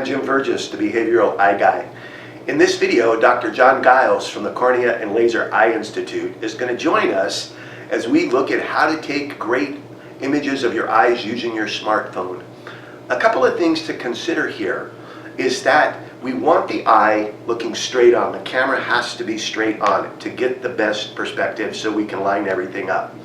I'm Jim Vergis, the Behavioral Eye Guy. In this video, Dr. John Giles from the Cornea and Laser Eye Institute is going to join us as we look at how to take great images of your eyes using your smartphone. A couple of things to consider here is that we want the eye looking straight on. The camera has to be straight on to get the best perspective so we can line everything up.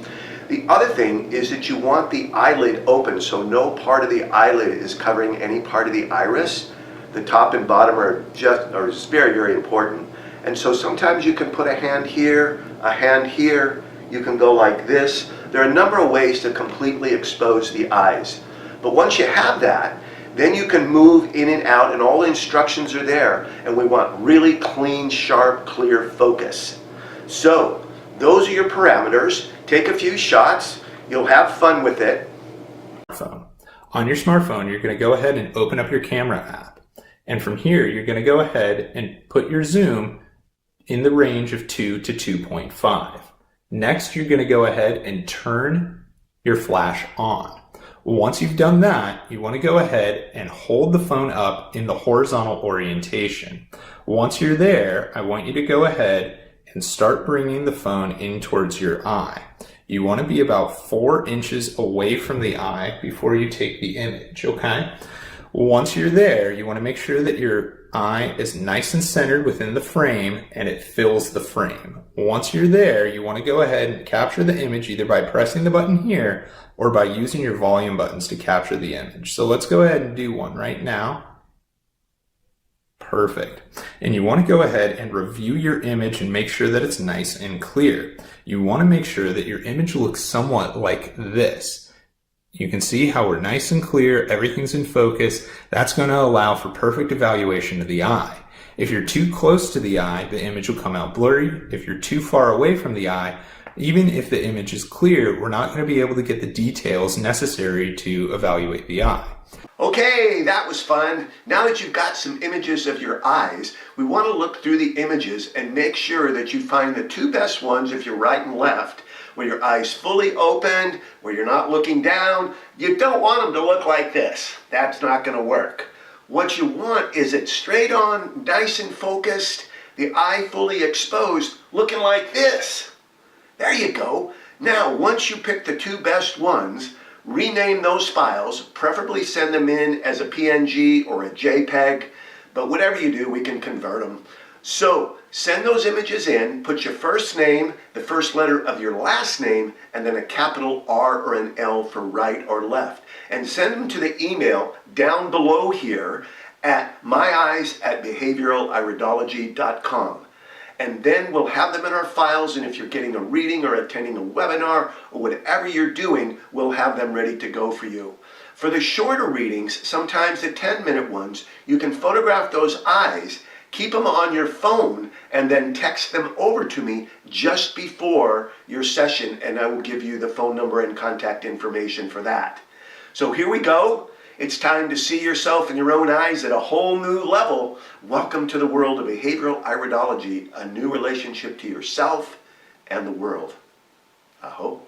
The other thing is that you want the eyelid open so no part of the eyelid is covering any part of the iris. The top and bottom are very, very important. And so sometimes you can put a hand here, you can go like this. There are a number of ways to completely expose the eyes. But once you have that, then you can move in and out and all the instructions are there. And we want really clean, sharp, clear focus. So those are your parameters. Take a few shots. You'll have fun with it. On your smartphone, you're going to go ahead and open up your camera app. And from here, you're going to go ahead and put your zoom in the range of 2 to 2.5. Next, you're going to go ahead and turn your flash on. Once you've done that, you want to go ahead and hold the phone up in the horizontal orientation. Once you're there, I want you to go ahead and start bringing the phone in towards your eye. You want to be about 4 inches away from the eye before you take the image, okay? Once you're there, you want to make sure that your eye is nice and centered within the frame and it fills the frame. Once you're there, you want to go ahead and capture the image either by pressing the button here or by using your volume buttons to capture the image. So let's go ahead and do one right now. Perfect. And you want to go ahead and review your image and make sure that it's nice and clear. You want to make sure that your image looks somewhat like this. You can see how we're nice and clear, everything's in focus. That's going to allow for perfect evaluation of the eye. If you're too close to the eye, the image will come out blurry. If you're too far away from the eye, even if the image is clear, we're not going to be able to get the details necessary to evaluate the eye. Okay, that was fun. Now that you've got some images of your eyes, we want to look through the images and make sure that you find the 2 best ones if you're right and left, where your eyes fully opened, where you're not looking down. You don't want them to look like this. That's not going to work. What you want is it straight on, nice and focused, the eye fully exposed, looking like this. There you go. Now, once you pick the 2 best ones, rename those files, preferably send them in as a PNG or a JPEG, but whatever you do, we can convert them. So send those images in, put your first name, the first letter of your last name, and then a capital R or an L for right or left. And send them to the email down below here at myeyes@behavioraliridology.com. And then we'll have them in our files, and if you're getting a reading or attending a webinar or whatever you're doing, we'll have them ready to go for you. For the shorter readings, sometimes the 10-minute ones, you can photograph those eyes, keep them on your phone, and then text them over to me just before your session, and I will give you the phone number and contact information for that. So here we go. It's time to see yourself in your own eyes at a whole new level. Welcome to the world of behavioral iridology, a new relationship to yourself and the world. Aho.